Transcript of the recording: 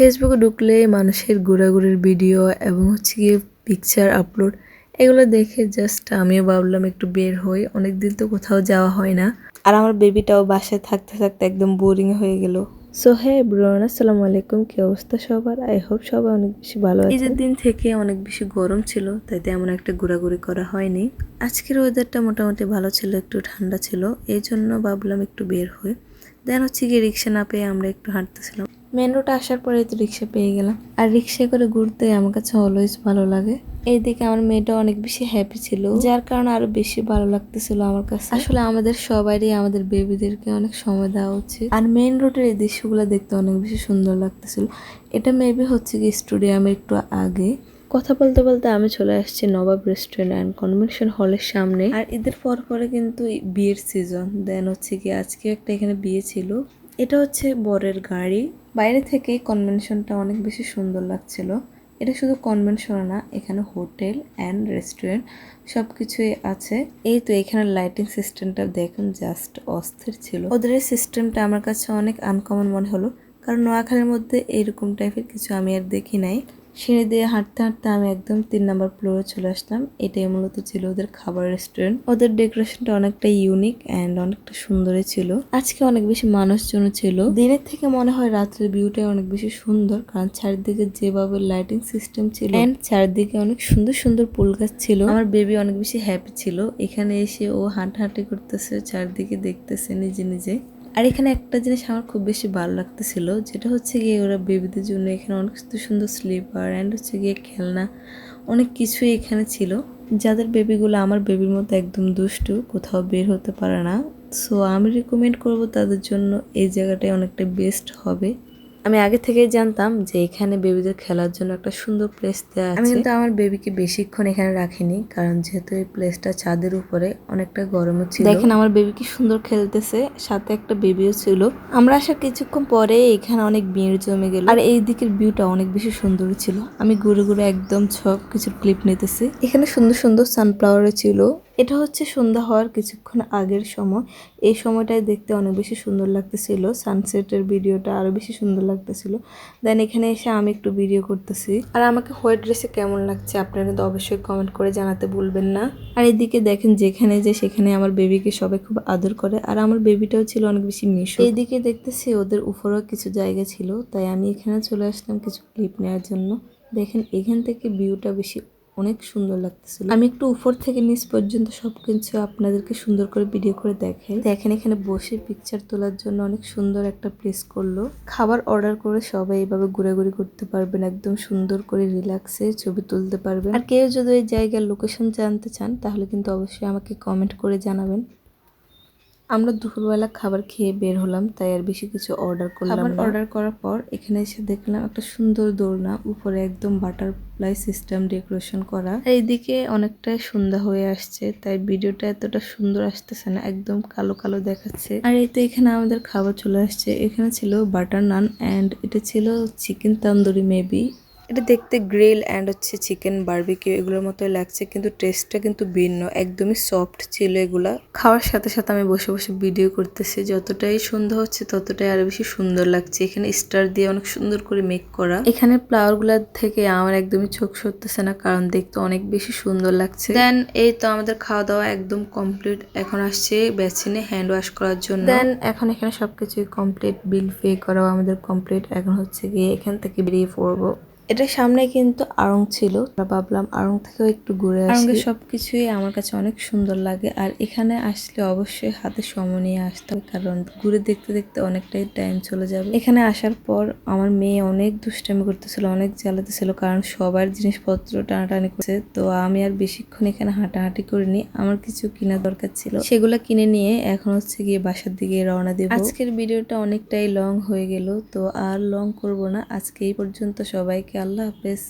ফেসবুকে ঢুকলে মানুষের ঘোরাঘুরির ভিডিও এবং হচ্ছে গিয়ে পিকচার আপলোড এগুলো দেখে জাস্ট আমিও ভাবলাম একটু বের হই। অনেকদিন তো কোথাও যাওয়া হয় না, আর আমার বেবিটাও বাসায় থাকতে থাকতে একদম বোরিং হয়ে গেল। সো হ্যাঁ এভরিওয়ান, আসসালামু আলাইকুম। কি অবস্থা সবার? আই হোপ সবাই অনেক বেশি ভালো আছে। ঈদের দিন থেকে অনেক বেশি গরম ছিল, তাই তেমন একটা ঘোরাঘুরি করা হয়নি। আজকের ওয়েদারটা মোটামুটি ভালো ছিল, একটু ঠান্ডা ছিল, এই জন্য ভাবলাম একটু বের হই। দেন হচ্ছে গিয়ে রিক্সা না পেয়ে আমরা একটু হাঁটতেছিলাম। মেন রোডে আসার পরে তো রিক্সা পেয়ে গেলাম, আর রিক্সায় করে ঘুরতে আমার কাছে অলওয়েজ ভালো লাগে। এইদিকে আমার মেয়েটা অনেক বেশি হ্যাপি ছিল, যার কারণে আরো বেশি ভালো লাগতেছিল আমার কাছে। আসলে আমাদের সবারই আমাদের বেবিদেরকে অনেক সময় দেওয়া উচিত। আর মেইন রোডের এই দৃশ্যগুলো দেখতে অনেক বেশি সুন্দর লাগতেছিল। এটা মেবি হচ্ছে কি স্টেডিয়ামের একটু আগে। কথা বলতে বলতে আমি চলে আসছি নবাব রেস্টুরেন্ট অ্যান্ড কনভেনশন হলের সামনে। আর ঈদের পর পরে কিন্তু বিয়ের সিজন। দেন হচ্ছে কি আজকে একটা এখানে বিয়ে ছিল। এটা হচ্ছে বরের গাড়ি। বাইরে থেকে কনভেনশনটা অনেক বেশি সুন্দর লাগছিল। এটা শুধু কনভেনশন না, এখানে হোটেল অ্যান্ড রেস্টুরেন্ট সব কিছুই আছে। এই তো এখানে লাইটিং সিস্টেমটা দেখুন, জাস্ট অস্থির ছিল। ওদের এই সিস্টেমটা আমার কাছে অনেক আনকমন মনে হলো, কারণ নোয়াখালীর মধ্যে এরকম টাইপের কিছু আমি আর দেখি নাই। সিঁড়ি দিয়ে হাঁটতে হাঁটতে আমি একদম 3 নম্বর ফ্লোরে চলে আসলাম। এটাই মূলত ছিল ওদের খাবার রেস্টুরেন্ট। ওদের ডেকোরেশনটা অনেকটা ইউনিক অ্যান্ড অনেকটা সুন্দরই ছিল। আজকে অনেক বেশি মানুষজন ছিল। দিনের থেকে মনে হয় রাত্রের ভিউটাই অনেক বেশি সুন্দর, কারণ চারিদিকে যেভাবে লাইটিং সিস্টেম ছিল অ্যান্ড চারিদিকে অনেক সুন্দর সুন্দর ফুল গাছ ছিল। আমার বেবি অনেক বেশি হ্যাপি ছিল। এখানে এসে ও হাঁটাহাঁটি করতেছে, চারিদিকে দেখতেছে নিজে নিজে। আর এখানে একটা জিনিস আমার খুব বেশি ভালো লাগতেছিল, যেটা হচ্ছে গিয়ে ওরা বেবিদের জন্য এখানে অনেক সুন্দর স্লিপার অ্যান্ড হচ্ছে গিয়ে খেলনা অনেক কিছুই এখানে ছিল। যাদের বেবিগুলো আমার বেবির মতো একদম দুষ্টু, কোথাও বের হতে পারে না, সো আমি রিকমেন্ড করব তাদের জন্য এই জায়গাটাই অনেকটা বেস্ট হবে। আমি আগে থেকেই জানতাম যে এখানে বেবিদের খেলার জন্য একটা সুন্দর প্লেস দেওয়া আছে। আমি কিন্তু আমার বেবিকে বেশিক্ষণ এখানে রাখিনি, কারণ যেহেতু এই প্লেসটা ছাদের উপরে, অনেকটা গরমও ছিল। দেখেন আমার বেবি কি সুন্দর খেলতেছে, সাথে একটা বেবিও ছিল। আমরা আসার কিছুক্ষণ পরে এখানে অনেক ভিড় জমে গেল, আর এই দিকের ভিউটা অনেক বেশি সুন্দর ছিল। আমি ঘুরে ঘুরে একদম সব কিছুর ক্লিপ নিতেছি। এখানে সুন্দর সুন্দর সানফ্লাওয়ারও ছিল। এটা হচ্ছে সন্ধ্যা হওয়ার কিছুক্ষণ আগের সময়। এই সময়টায় দেখতে অনেক বেশি সুন্দর লাগতেছিল। সানসেটের ভিডিওটা আরো বেশি সুন্দর লাগতেছিল। দেন এখানে এসে আমি একটু ভিডিও করতেছি। আর আমাকে হোয়াইট ড্রেসে কেমন লাগছে আপনারা কিন্তু অবশ্যই কমেন্ট করে জানাতে ভুলবেন না। আর এদিকে দেখেন যেখানে যে সেখানে আমার বেবিকে সবাই খুব আদর করে, আর আমার বেবিটাও ছিল অনেক বেশি মিশুক। এইদিকে দেখতেছি ওদের উপরেও কিছু জায়গা ছিল, তাই আমি এখানে চলে আসলাম কিছু ক্লিপ নেওয়ার জন্য। দেখেন এখান থেকে ভিউটা বেশি অনেক সুন্দর লাগতেছিল। আমি একটু উপর থেকে নিচ পর্যন্ত সবকিছু আপনাদেরকে সুন্দর করে ভিডিও করে দেখেন এখানে বসে পিকচার তোলার জন্য অনেক সুন্দর একটা প্লেস করলো। খাবার অর্ডার করে সবাই এইভাবে ঘোরাঘুরি করতে পারবেন, একদম সুন্দর করে রিল্যাক্সে ছবি তুলতে পারবেন। আর কেউ যদি এই জায়গার লোকেশন জানতে চান তাহলে কিন্তু অবশ্যই আমাকে কমেন্ট করে জানাবেন। আমরা দুপুরবেলা খাবার খেয়ে বের হলাম, তাই আর বেশি কিছু অর্ডার করলাম না। খাবার অর্ডার করার পর এখানে এসে দেখলাম একটা সুন্দর দোলনা, উপরে একদম বাটারফ্লাই সিস্টেম ডেকোরেশন করা। এইদিকে অনেকটাই সন্ধ্যা হয়ে আসছে, তাই ভিডিওটা এতটা সুন্দর আসতেছে না, একদম কালো কালো দেখাচ্ছে। আর এই তো এখানে আমাদের খাবার চলে আসছে। এখানে ছিল বাটার নান অ্যান্ড এটা ছিল চিকেন তন্দুরি মেবি। এটা দেখতে গ্রিল অ্যান্ড হচ্ছে চিকেন বারবিকিউ এগুলোর মতোই লাগছে, কিন্তু টেস্টটা কিন্তু ভিন্ন, একদমই সফট ছিল এগুলা। খাওয়ার সাথে সাথে আমি বসে বসে ভিডিও করতেছি। যতটাই সন্ধ্যা হচ্ছে ততটাই আরো বেশি সুন্দর লাগছে। এখানে স্টার দিয়ে অনেক সুন্দর করে মেক করা। এখানে ফ্লাওয়ার গুলার থেকে আমার একদমই চোখ সরতেছে না, কারণ দেখতে অনেক বেশি সুন্দর লাগছে। দেন এই তো আমাদের খাওয়া দাওয়া একদম কমপ্লিট। এখন আসছে বেসিনে হ্যান্ড ওয়াশ করার জন্য। দেন এখন এখানে সবকিছুই কমপ্লিট, বিল পে করাও আমাদের কমপ্লিট। এখন হচ্ছে গিয়ে এখান থেকে বেরিয়ে পড়বো। এটার সামনে কিন্তু আড়ং ছিল, ভাবলাম আড়ং থেকেও একটু ঘুরে আসি। আড়ংয়ের সবকিছুই আমার কাছে অনেক সুন্দর লাগে, আর এখানে আসলে অবশ্যই হাতে সময় নিয়ে আসতে হবে, কারণ ঘুরে দেখতে দেখতে অনেকটাই টাইম চলে যাবে। এখানে আসার পর আমার মেয়ে অনেক দুষ্টামি করতেছিল, অনেক জ্বালাতেছিল, কারণ সবার জিনিসপত্র টানাটানি করছে। তো আমি আর বেশিক্ষণ এখানে হাঁটাহাঁটি করিনি, আমার কিছু কেনা দরকার ছিল, সেগুলো কিনে নিয়ে এখন হচ্ছে গিয়ে বাসার দিকে রওনা দেব। আজকের ভিডিওটা অনেকটাই লং হয়ে গেল, তো আর লং করব না। আজকে এই পর্যন্ত। সবাইকে আল্লাহ হাফেজ।